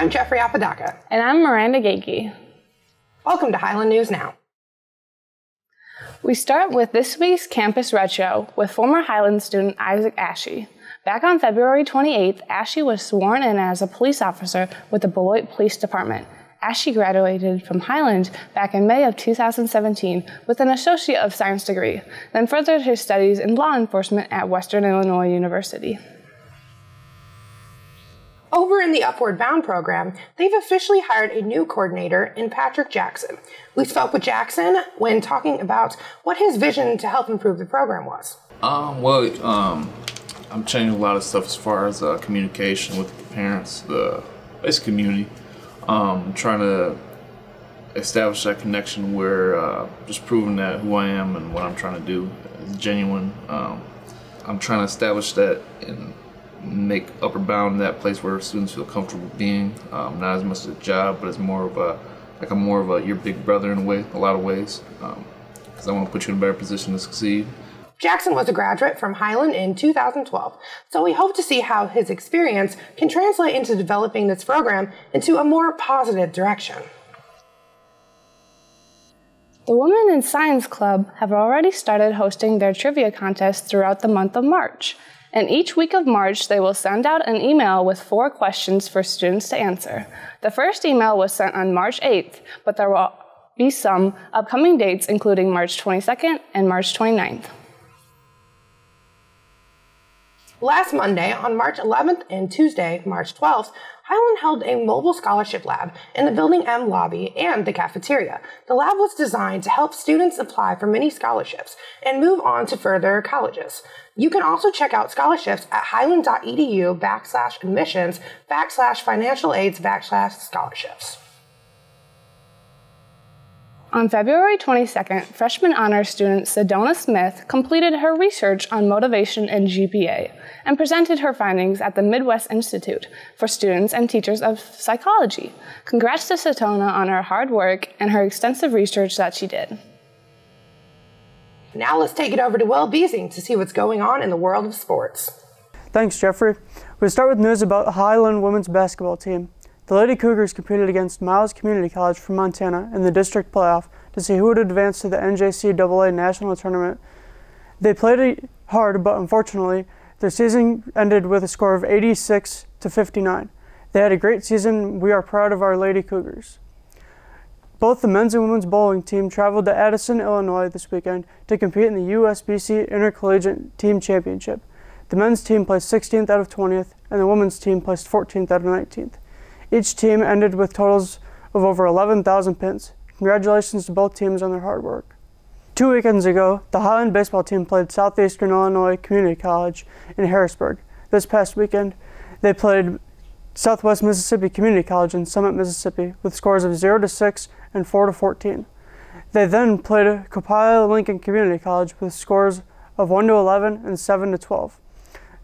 I'm Jeffrey Apodaca. And I'm Miranda Gagey. Welcome to Highland News Now. We start with this week's Campus Retro with former Highland student Isaac Ashe. Back on February 28th, Ashe was sworn in as a police officer with the Beloit Police Department. Ashe graduated from Highland back in May of 2017 with an Associate of Science degree, then furthered his studies in law enforcement at Western Illinois University. Over in the Upward Bound program, they've officially hired a new coordinator in Patrick Jackson. We spoke with Jackson when talking about what his vision to help improve the program was. I'm changing a lot of stuff as far as communication with the parents, the basic community. Trying to establish that connection where just proving that who I am and what I'm trying to do is genuine. I'm trying to establish that and make Upward Bound that place where students feel comfortable being. Not as much as a job, but it's more of a your big brother in a lot of ways. Because I want to put you in a better position to succeed. Jackson was a graduate from Highland in 2012, so we hope to see how his experience can translate into developing this program into a more positive direction. The Women in Science Club have already started hosting their trivia contests throughout the month of March. And each week of March, they will send out an email with 4 questions for students to answer. The first email was sent on March 8th, but there will be some upcoming dates, including March 22nd and March 29th. Last Monday, on March 11th and Tuesday, March 12th, Highland held a mobile scholarship lab in the Building M lobby and the cafeteria. The lab was designed to help students apply for many scholarships and move on to further colleges. You can also check out scholarships at highland.edu/admissions/financial aids/scholarships. On February 22nd, freshman honors student Sedona Smith completed her research on motivation and GPA and presented her findings at the Midwest Institute for Students and Teachers of Psychology. Congrats to Sedona on her hard work and her extensive research that she did. Now let's take it over to Will Beasing to see what's going on in the world of sports. Thanks, Jeffrey. We start with news about the Highland women's basketball team. The Lady Cougars competed against Miles Community College from Montana in the district playoff to see who would advance to the NJCAA National Tournament. They played hard, but unfortunately, their season ended with a score of 86-59. They had a great season. We are proud of our Lady Cougars. Both the men's and women's bowling team traveled to Addison, Illinois this weekend to compete in the USBC Intercollegiate Team Championship. The men's team placed 16th out of 20th, and the women's team placed 14th out of 19th. Each team ended with totals of over 11,000 pins. Congratulations to both teams on their hard work. 2 weekends ago, the Highland baseball team played Southeastern Illinois Community College in Harrisburg. This past weekend, they played Southwest Mississippi Community College in Summit, Mississippi, with scores of 0-6 and 4-14. They then played Copiah Lincoln Community College with scores of 1-11 and 7-12.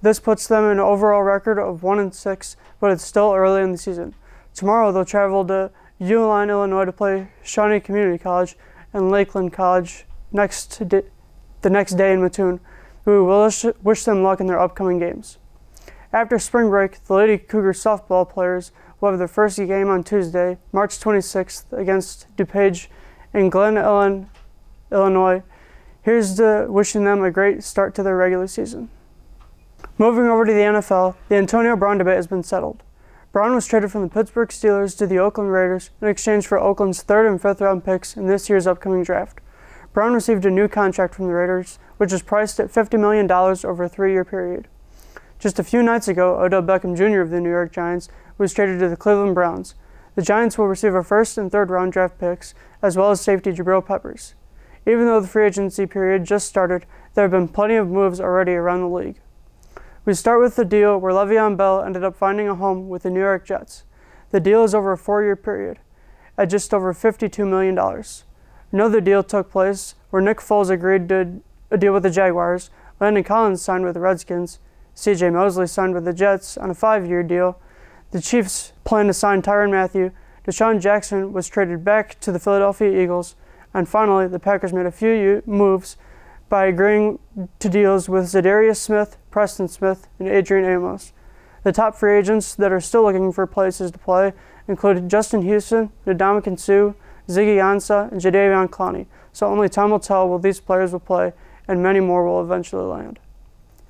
This puts them in an overall record of 1-6, but it's still early in the season. Tomorrow they'll travel to Uline, Illinois to play Shawnee Community College and Lakeland College the next day in Mattoon. We will wish them luck in their upcoming games. After spring break, the Lady Cougar softball players will have their first game on Tuesday, March 26th against DuPage in Glen Ellen, Illinois. Here's to wishing them a great start to their regular season. Moving over to the NFL, the Antonio Brown debate has been settled. Brown was traded from the Pittsburgh Steelers to the Oakland Raiders in exchange for Oakland's 3rd and 5th round picks in this year's upcoming draft. Brown received a new contract from the Raiders, which is priced at $50 million over a 3-year period. Just a few nights ago, Odell Beckham Jr. of the New York Giants was traded to the Cleveland Browns. The Giants will receive a 1st and 3rd round draft picks, as well as safety Jabril Peppers. Even though the free agency period just started, there have been plenty of moves already around the league. We start with the deal where Le'Veon Bell ended up finding a home with the New York Jets. The deal is over a 4-year period, at just over $52 million. Another deal took place where Nick Foles agreed to a deal with the Jaguars, Landon Collins signed with the Redskins, C.J. Mosley signed with the Jets on a 5-year deal, the Chiefs plan to sign Tyrann Mathieu, Deshaun Jackson was traded back to the Philadelphia Eagles, and finally the Packers made a few moves by agreeing to deals with Za'Darius Smith, Preston Smith, and Adrian Amos. The top free agents that are still looking for places to play include Justin Houston, Ndamukong Suh, Ziggy Ansah, and Jadeveon Clowney, so only time will tell where these players will play, and many more will eventually land.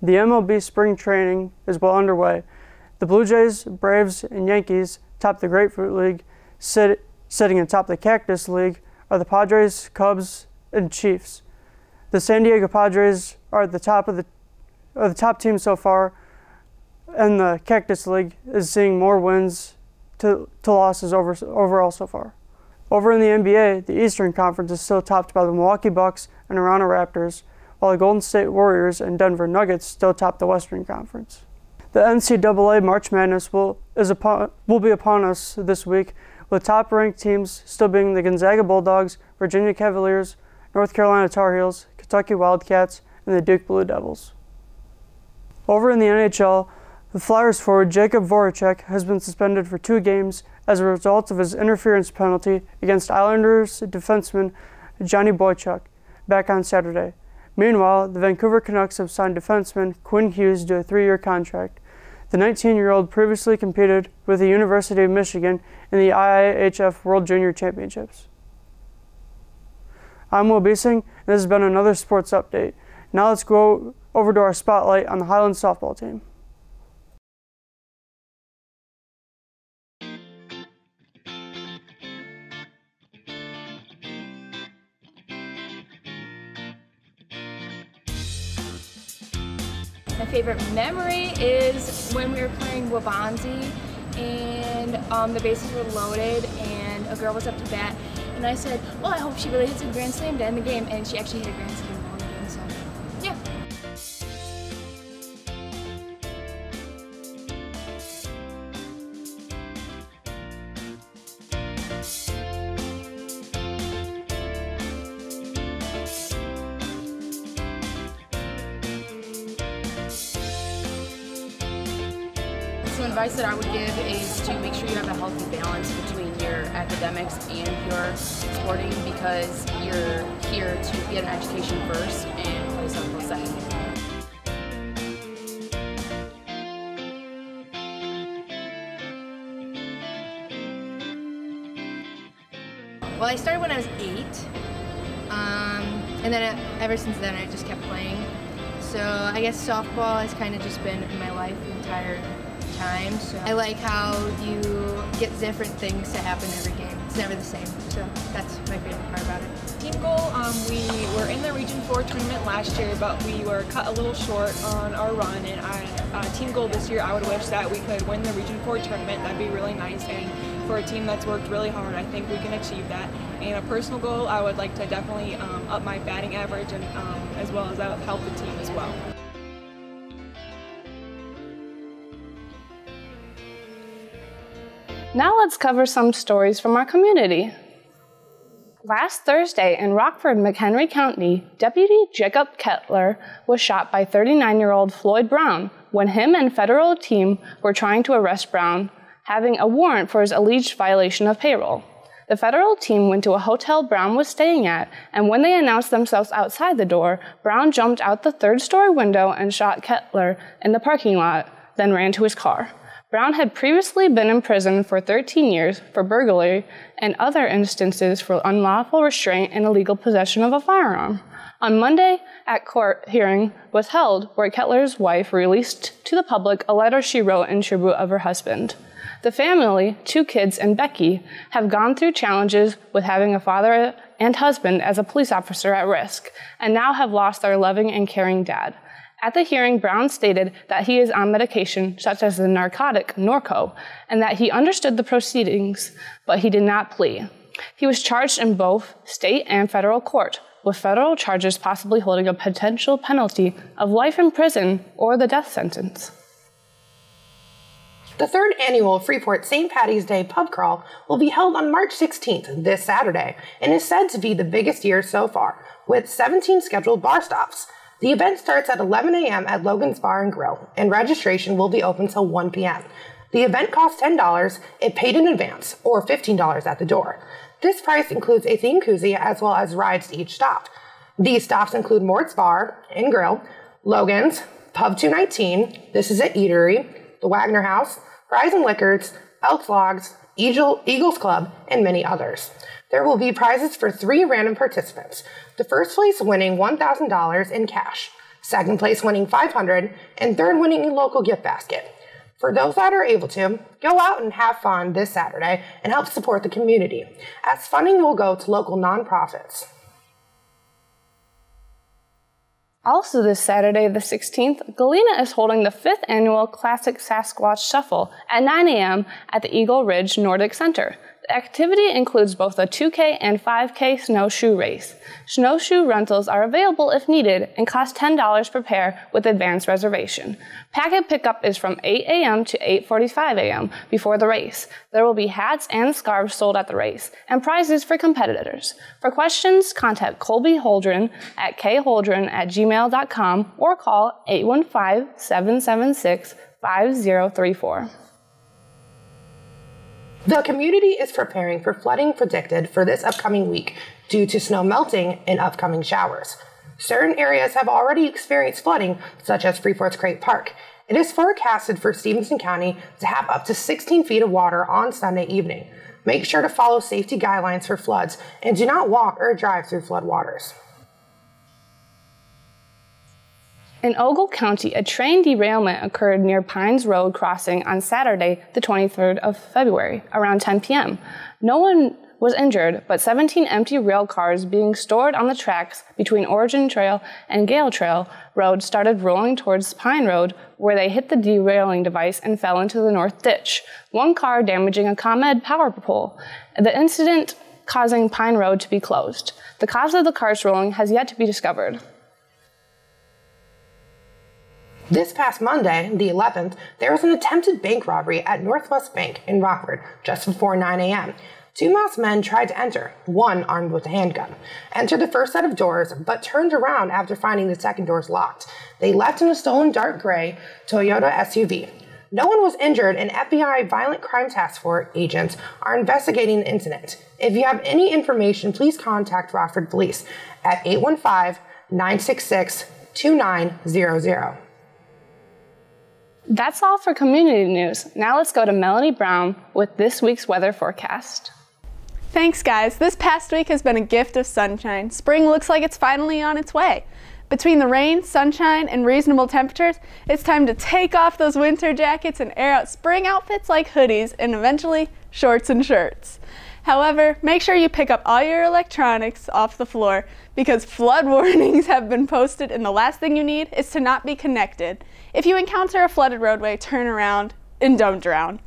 The MLB spring training is well underway. The Blue Jays, Braves, and Yankees top the Grapefruit League. Sitting atop the Cactus League are the Padres, Cubs, and Chiefs. The San Diego Padres are the top team so far, and the Cactus League is seeing more wins to losses overall so far. Over in the NBA, the Eastern Conference is still topped by the Milwaukee Bucks and Toronto Raptors, while the Golden State Warriors and Denver Nuggets still top the Western Conference. The NCAA March Madness will be upon us this week, with top-ranked teams still being the Gonzaga Bulldogs, Virginia Cavaliers, North Carolina Tar Heels, Kentucky Wildcats, and the Duke Blue Devils. Over in the NHL, the Flyers forward Jacob Voracek has been suspended for 2 games as a result of his interference penalty against Islanders defenseman Johnny Boychuk back on Saturday. Meanwhile, the Vancouver Canucks have signed defenseman Quinn Hughes to a 3-year contract. The 19-year-old previously competed with the University of Michigan in the IIHF World Junior Championships. I'm Will Biesing, and this has been another sports update. Now let's go over to our spotlight on the Highland softball team. My favorite memory is when we were playing Wabanzi and the bases were loaded and a girl was up to bat and I said, well, I hope she really hits a grand slam to end the game, and she actually hit a grand slam ball in the game, so yeah. So advice that I would give is to make sure you have a healthy balance between your academics and your sporting, because you're here to get an education first and play softball second. Well, I started when I was 8, and then ever since then I just kept playing. So I guess softball has kind of just been in my life the entire time. So I like how you get different things to happen every game. It's never the same. So that's my favorite part about it. Team goal, we were in the Region 4 tournament last year, but we were cut a little short on our run. And team goal this year, I would wish that we could win the Region 4 tournament. That'd be really nice. And for a team that's worked really hard, I think we can achieve that. And a personal goal, I would like to definitely up my batting average, and as well as help the team as well. Now let's cover some stories from our community. Last Thursday in Rockford-McHenry County, Deputy Jacob Kettler was shot by 39-year-old Floyd Brown when him and federal team were trying to arrest Brown, having a warrant for his alleged violation of payroll. The federal team went to a hotel Brown was staying at, and when they announced themselves outside the door, Brown jumped out the 3rd-story window and shot Kettler in the parking lot, then ran to his car. Brown had previously been in prison for 13 years for burglary and other instances for unlawful restraint and illegal possession of a firearm. On Monday, a court hearing was held where Kettler's wife released to the public a letter she wrote in tribute of her husband. The family, 2 kids, and Becky have gone through challenges with having a father and husband as a police officer at risk, and now have lost their loving and caring dad. At the hearing, Brown stated that he is on medication such as the narcotic Norco, and that he understood the proceedings, but he did not plea. He was charged in both state and federal court, with federal charges possibly holding a potential penalty of life in prison or the death sentence. The 3rd annual Freeport St. Paddy's Day pub crawl will be held on March 16th, this Saturday, and is said to be the biggest year so far, with 17 scheduled bar stops. The event starts at 11 a.m. at Logan's Bar and Grill, and registration will be open till 1 p.m. The event costs $10 if paid in advance, or $15 at the door. This price includes a themed koozie as well as rides to each stop. These stops include Mort's Bar and Grill, Logan's, Pub 219, This Is It Eatery, the Wagner House, Horizon Liquors, Elks Logs, Eagles Club, and many others. There will be prizes for 3 random participants. The first place winning $1,000 in cash, second place winning $500, and third winning a local gift basket. For those that are able to, go out and have fun this Saturday and help support the community, as funding will go to local nonprofits. Also this Saturday, the 16th, Galena is holding the 5th annual Classic Sasquatch Shuffle at 9 a.m. at the Eagle Ridge Nordic Center. The activity includes both a 2K and 5K snowshoe race. Snowshoe rentals are available if needed and cost $10 per pair with advance reservation. Packet pickup is from 8 a.m. to 8:45 a.m. before the race. There will be hats and scarves sold at the race and prizes for competitors. For questions, contact Colby Holdren at kholdren@gmail.com or call 815-776-5034. The community is preparing for flooding predicted for this upcoming week due to snow melting and upcoming showers. Certain areas have already experienced flooding, such as Freeport's Crate Park. It is forecasted for Stevenson County to have up to 16 feet of water on Sunday evening. Make sure to follow safety guidelines for floods and do not walk or drive through flood waters. In Ogle County, a train derailment occurred near Pines Road crossing on Saturday, the 23rd of February, around 10 p.m. No one was injured, but 17 empty rail cars being stored on the tracks between Origin Trail and Gale Trail Road started rolling towards Pine Road, where they hit the derailing device and fell into the north ditch, one car damaging a ComEd power pole. The incident causing Pine Road to be closed. The cause of the cars rolling has yet to be discovered. This past Monday, the 11th, there was an attempted bank robbery at Northwest Bank in Rockford just before 9 a.m. 2 masked men tried to enter, one armed with a handgun, entered the first set of doors, but turned around after finding the second doors locked. They left in a stolen dark gray Toyota SUV. No one was injured, and FBI Violent Crime Task Force agents are investigating the incident. If you have any information, please contact Rockford Police at 815-966-2900. That's all for community news. Now let's go to Melanie Brown with this week's weather forecast. Thanks, guys. This past week has been a gift of sunshine. Spring looks like it's finally on its way. Between the rain, sunshine, and reasonable temperatures, it's time to take off those winter jackets and air out spring outfits like hoodies and eventually shorts and shirts. However, make sure you pick up all your electronics off the floor because flood warnings have been posted, and the last thing you need is to not be connected. If you encounter a flooded roadway, turn around and don't drown.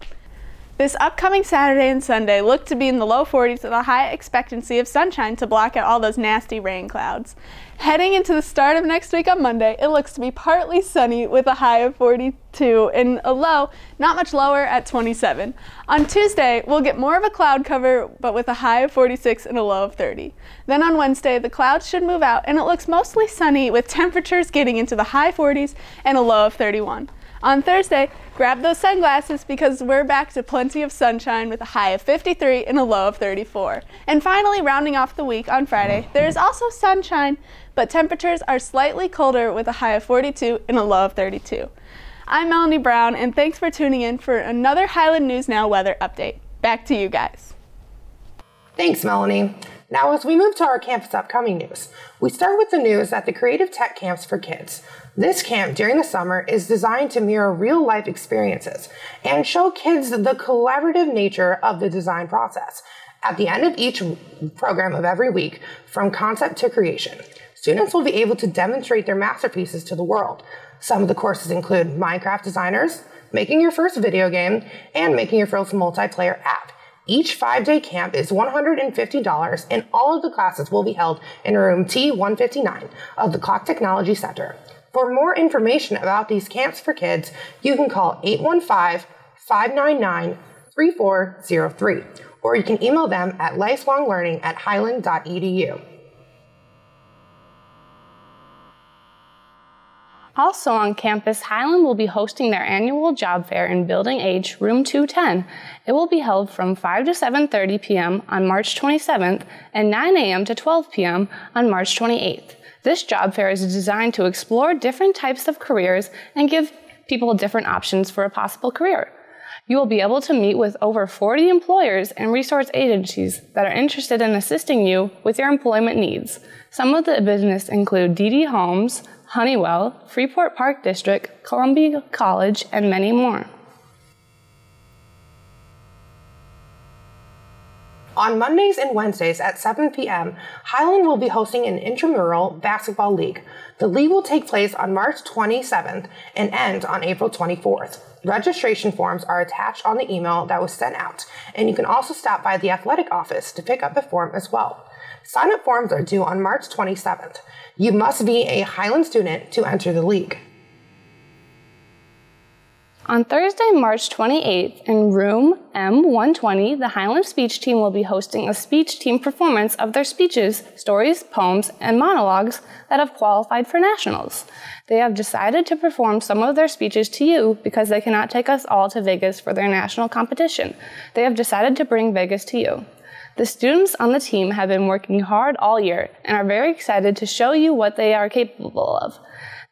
This upcoming Saturday and Sunday look to be in the low 40s with a high expectancy of sunshine to block out all those nasty rain clouds. Heading into the start of next week on Monday, it looks to be partly sunny with a high of 42 and a low not much lower at 27. On Tuesday, we'll get more of a cloud cover but with a high of 46 and a low of 30. Then on Wednesday, the clouds should move out and it looks mostly sunny with temperatures getting into the high 40s and a low of 31. On Thursday, grab those sunglasses because we're back to plenty of sunshine with a high of 53 and a low of 34. And finally, rounding off the week on Friday, there is also sunshine, but temperatures are slightly colder with a high of 42 and a low of 32. I'm Melanie Brown, and thanks for tuning in for another Highland News Now weather update. Back to you guys. Thanks, Melanie. Now, as we move to our campus upcoming news, we start with the news at the Creative Tech Camps for Kids. This camp during the summer is designed to mirror real-life experiences and show kids the collaborative nature of the design process. At the end of each program of every week, from concept to creation, students will be able to demonstrate their masterpieces to the world. Some of the courses include Minecraft designers, making your first video game, and making your first multiplayer app. Each 5-day camp is $150, and all of the classes will be held in room T159 of the Clock Technology Center. For more information about these camps for kids, you can call 815-599-3403, or you can email them at lifelonglearning@highland.edu. Also on campus, Highland will be hosting their annual job fair in Building H, room 210. It will be held from 5 to 7:30 p.m. on March 27th and 9 a.m. to 12 p.m. on March 28th. This job fair is designed to explore different types of careers and give people different options for a possible career. You will be able to meet with over 40 employers and resource agencies that are interested in assisting you with your employment needs. Some of the business include DD Homes, Honeywell, Freeport Park District, Columbia College, and many more. On Mondays and Wednesdays at 7 p.m., Highland will be hosting an intramural basketball league. The league will take place on March 27th and end on April 24th. Registration forms are attached on the email that was sent out, and you can also stop by the athletic office to pick up a form as well. Sign-up forms are due on March 27th. You must be a Highland student to enter the league. On Thursday, March 28th, in room M120, the Highland speech team will be hosting a speech team performance of their speeches, stories, poems, and monologues that have qualified for nationals. They have decided to perform some of their speeches to you because they cannot take us all to Vegas for their national competition. They have decided to bring Vegas to you. The students on the team have been working hard all year and are very excited to show you what they are capable of.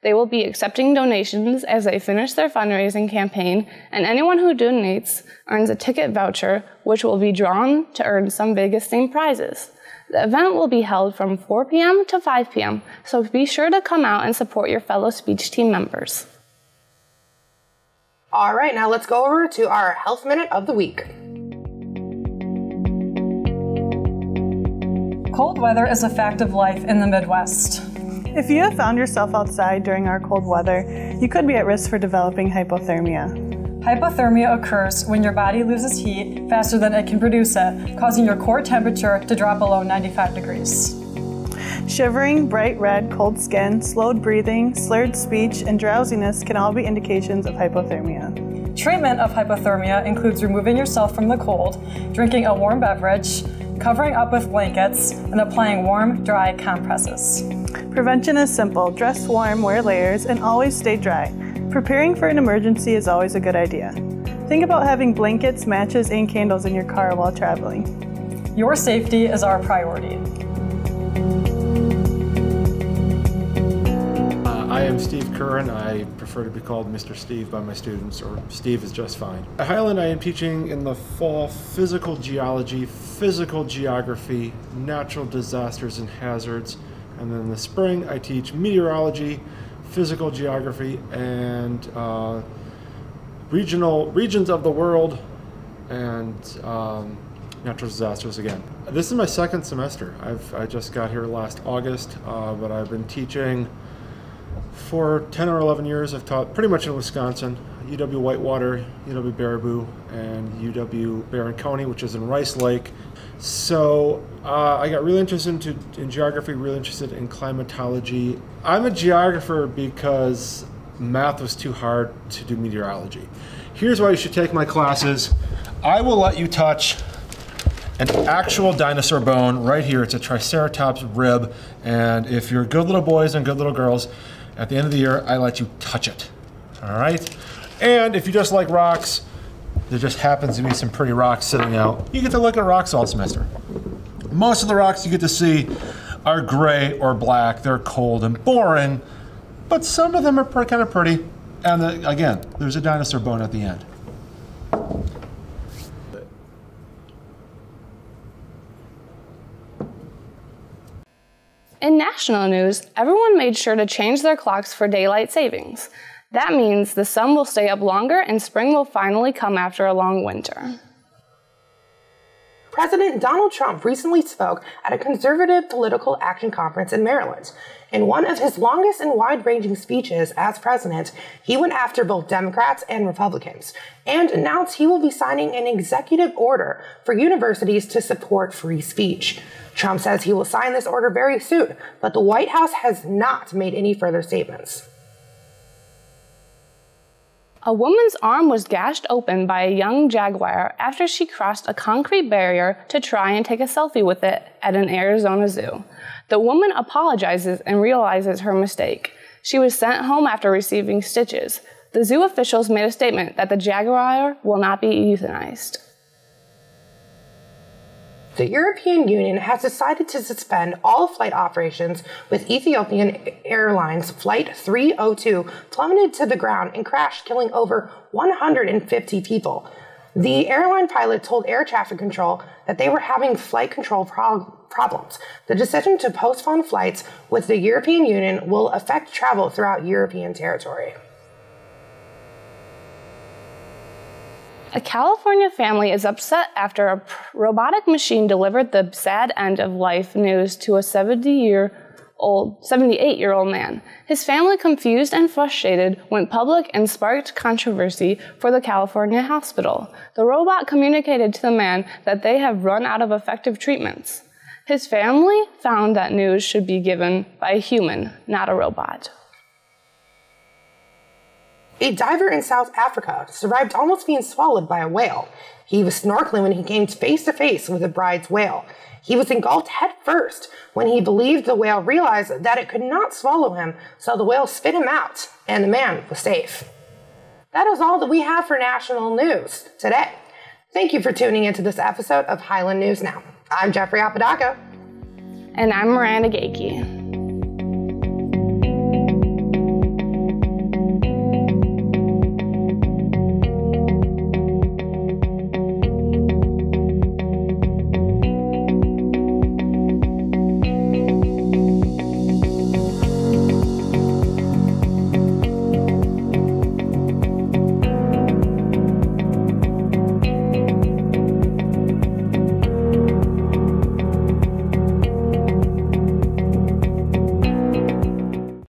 They will be accepting donations as they finish their fundraising campaign, and anyone who donates earns a ticket voucher, which will be drawn to earn some Vegas-themed prizes. The event will be held from 4 p.m. to 5 p.m., so be sure to come out and support your fellow speech team members. All right, now let's go over to our Health Minute of the Week. Cold weather is a fact of life in the Midwest. If you have found yourself outside during our cold weather, you could be at risk for developing hypothermia. Hypothermia occurs when your body loses heat faster than it can produce it, causing your core temperature to drop below 95 degrees. Shivering, bright red, cold skin, slowed breathing, slurred speech, and drowsiness can all be indications of hypothermia. Treatment of hypothermia includes removing yourself from the cold, drinking a warm beverage, covering up with blankets, and applying warm, dry compresses. Prevention is simple. Dress warm, wear layers, and always stay dry. Preparing for an emergency is always a good idea. Think about having blankets, matches, and candles in your car while traveling. Your safety is our priority. I am Steve Curran. I prefer to be called Mr. Steve by my students, or Steve is just fine. At Highland, I am teaching in the fall physical geology, physical geography, natural disasters and hazards, and then in the spring I teach meteorology, physical geography, and regions of the world, and natural disasters again. This is my second semester. I just got here last August, but I've been teaching for 10 or 11 years. I've taught pretty much in Wisconsin, UW Whitewater, UW Baraboo, and UW Barron County, which is in Rice Lake. So I got really interested in geography, really interested in climatology. I'm a geographer because math was too hard to do meteorology. Here's why you should take my classes. I will let you touch an actual dinosaur bone right here. It's a Triceratops rib, and if you're good little boys and good little girls, at the end of the year, I let you touch it, all right? And if you just like rocks, there just happens to be some pretty rocks sitting out. You get to look at rocks all semester. Most of the rocks you get to see are gray or black. They're cold and boring, but some of them are kind of pretty. And again, there's a dinosaur bone at the end. In national news, everyone made sure to change their clocks for daylight savings. That means the sun will stay up longer and spring will finally come after a long winter. President Donald Trump recently spoke at a conservative political action conference in Maryland. In one of his longest and wide-ranging speeches as president, he went after both Democrats and Republicans and announced he will be signing an executive order for universities to support free speech. Trump says he will sign this order very soon, but the White House has not made any further statements. A woman's arm was gashed open by a young jaguar after she crossed a concrete barrier to try and take a selfie with it at an Arizona zoo. The woman apologizes and realizes her mistake. She was sent home after receiving stitches. The zoo officials made a statement that the jaguar will not be euthanized. The European Union has decided to suspend all flight operations with Ethiopian Airlines Flight 302 plummeted to the ground and crashed, killing over 150 people. The airline pilot told air traffic control that they were having flight control problems. The decision to postpone flights with the European Union will affect travel throughout European territory. A California family is upset after a robotic machine delivered the sad end of life news to a 78-year-old man. His family, confused and frustrated, went public and sparked controversy for the California hospital. The robot communicated to the man that they have run out of effective treatments. His family found that news should be given by a human, not a robot. A diver in South Africa survived almost being swallowed by a whale. He was snorkeling when he came face to face with a bride's whale. He was engulfed head first when he believed the whale realized that it could not swallow him, so the whale spit him out, and the man was safe. That is all that we have for national news today. Thank you for tuning into this episode of Highland News Now. I'm Jeffrey Apodaca. And I'm Miranda Gakey.